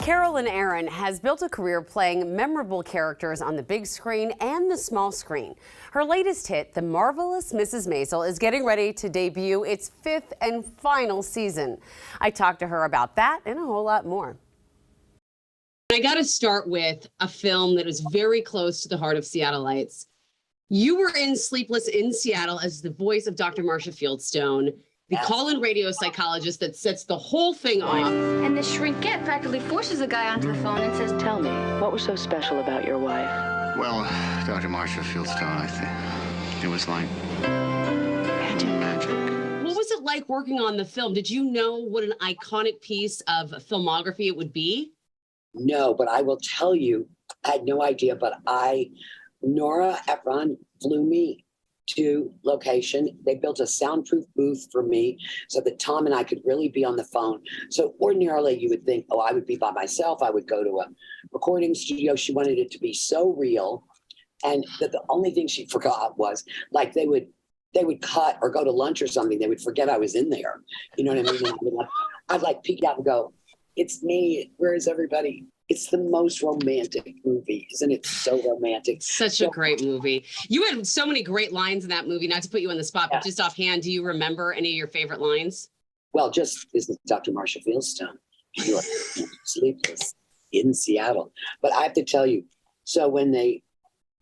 Carolyn Aaron has built a career playing memorable characters on the big screen and the small screen. Her latest hit, The Marvelous Mrs. Maisel, is getting ready to debut its 5th and final season. I talked to her about that and a whole lot more. I got to start with a film that was very close to the heart of Seattleites. You were in Sleepless in Seattle as the voice of Dr. Marsha Fieldstone, the call-in radio psychologist that sets the whole thing off. And the shrinkette practically forces a guy onto the phone and says, "Tell me, what was so special about your wife?" Well, Dr. Marsha Fieldstone, I think it was like magic. What was it like working on the film? Did you know what an iconic piece of filmography it would be? No, but I will tell you, I had no idea, but Nora Ephron flew me to location. They built a soundproof booth for me so that Tom and I could really be on the phone. So ordinarily you would think, oh, I would be by myself. I would go to a recording studio. She wanted it to be so real. And that the only thing she forgot was like they would cut or go to lunch or something. They would forget I was in there. You know what I mean? And I'd like peek out and go, it's me. Where is everybody? It's the most romantic movie. Isn't it so romantic? Such a great movie. You had so many great lines in that movie, not to put you on the spot, but just offhand, do you remember any of your favorite lines? Well, this is Dr. Marsha Fieldstone. You are Sleepless in Seattle. But I have to tell you, so when they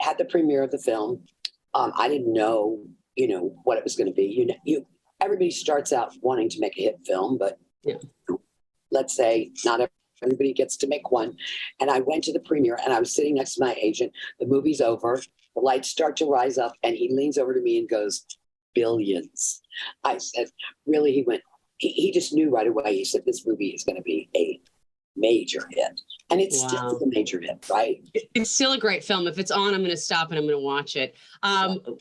had the premiere of the film, I didn't know, what it was going to be. Everybody starts out wanting to make a hit film, but let's say not everybody gets to make one. And I went to the premiere and I was sitting next to my agent. The movie's over. The lights start to rise up and he leans over to me and goes, "Billions." I said, "Really?" He went, he just knew right away. He said, "This movie is going to be a major hit." And it's still a major hit, right? It's still a great film. If it's on, I'm going to stop and I'm going to watch it.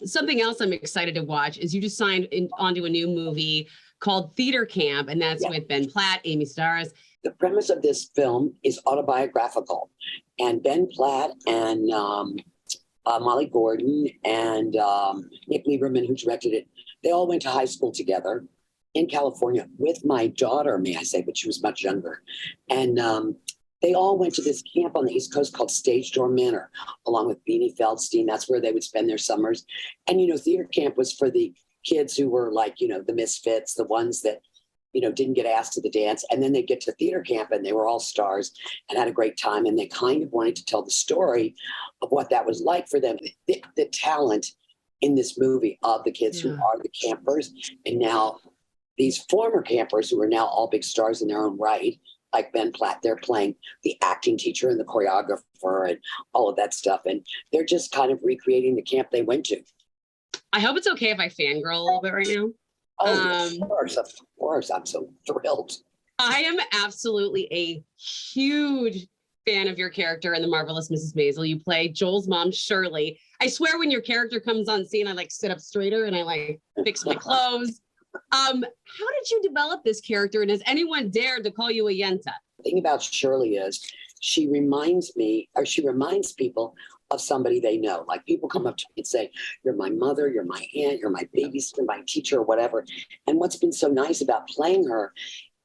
Something else I'm excited to watch is you just signed onto a new movie called Theater Camp, and that's with Ben Platt, Amy Sedaris. The premise of this film is autobiographical, and Ben Platt and Molly Gordon and Nick Lieberman, who directed it, they all went to high school together in California with my daughter, may I say, but she was much younger. And they all went to this camp on the East Coast called Stage Door Manor, along with Beanie Feldstein. That's where they would spend their summers. And, theater camp was for the kids who were like, the misfits, the ones that, didn't get asked to the dance. And then they get to theater camp and they were all stars and had a great time. And they kind of wanted to tell the story of what that was like for them. The talent in this movie of the kids who are the campers. And now these former campers who are now all big stars in their own right, like Ben Platt, they're playing the acting teacher and the choreographer and all of that stuff. And they're just kind of recreating the camp they went to. I hope it's okay if I fangirl a little bit right now. Oh, of course. I'm so thrilled. I am absolutely a huge fan of your character in The Marvelous Mrs. Maisel. You play Joel's mom, Shirley. I swear when your character comes on scene, I sit up straighter and I fix my clothes. How did you develop this character? And has anyone dared to call you a Yenta? The thing about Shirley is she reminds people of somebody they know. Like people come up to me and say, "You're my mother, you're my aunt, you're my babysitter, my teacher," or whatever. And what's been so nice about playing her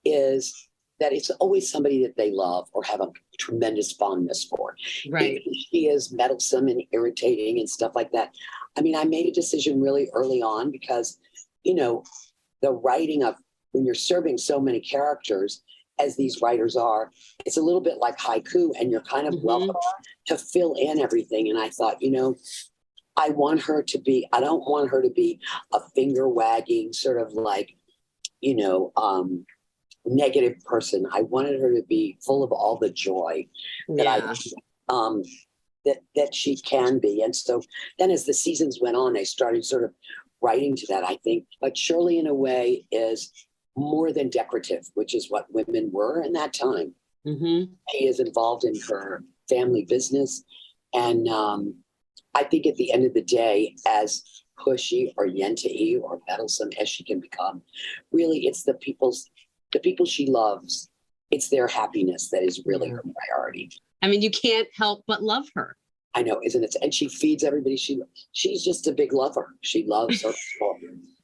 is that it's always somebody that they love or have a tremendous fondness for. Right. She is meddlesome and irritating and stuff like that. I mean, I made a decision really early on because, the writing of when you're serving so many characters as these writers are, it's a little bit like haiku and you're kind of welcome to fill in everything. And I thought, I don't want her to be a finger wagging sort of like, negative person. I wanted her to be full of all the joy that she can be. And so then as the seasons went on, I started sort of writing to that, I think. But Shirley, in a way, is more than decorative, which is what women were in that time. She is involved in her family business. And I think at the end of the day, as pushy or yenta-y or meddlesome as she can become, really it's the people she loves. It's their happiness that is really her priority. I mean, you can't help but love her. I know, isn't it? And she feeds everybody. She's just a big lover. She loves her.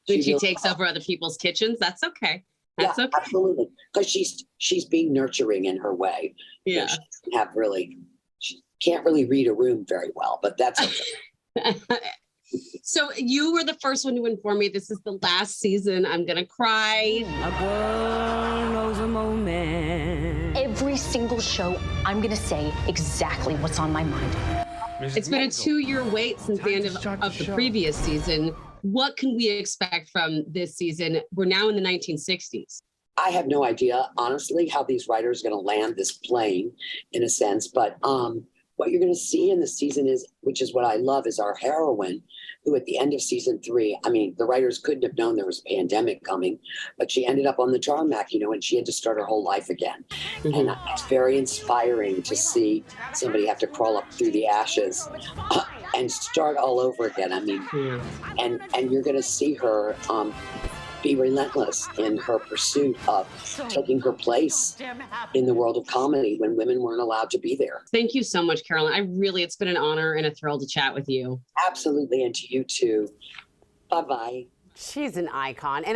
She takes over other people's kitchens. That's okay. That's yeah, okay. absolutely. Because she's being nurturing in her way. You know, Yeah. she doesn't have really, she can't really read a room very well, but that's okay. So you were the first one to inform me this is the last season. I'm gonna cry. A girl knows a moment. Every single show, I'm gonna say exactly what's on my mind. It's been a 2-year wait since the end of the previous season. What can we expect from this season? We're now in the 1960s. I have no idea, honestly, how these writers are going to land this plane in a sense. But what you're going to see in the season is, which is what I love, is our heroine, who at the end of season 3, I mean, the writers couldn't have known there was a pandemic coming, but she ended up on the tarmac, you know, and she had to start her whole life again. Mm-hmm. And it's very inspiring to see somebody have to crawl up through the ashes and start all over again. I mean, and you're going to see her be relentless in her pursuit of taking her place in the world of comedy when women weren't allowed to be there. Thank you so much, Carolyn. It's been an honor and a thrill to chat with you. Absolutely, and to you too. Bye-bye. She's an icon. And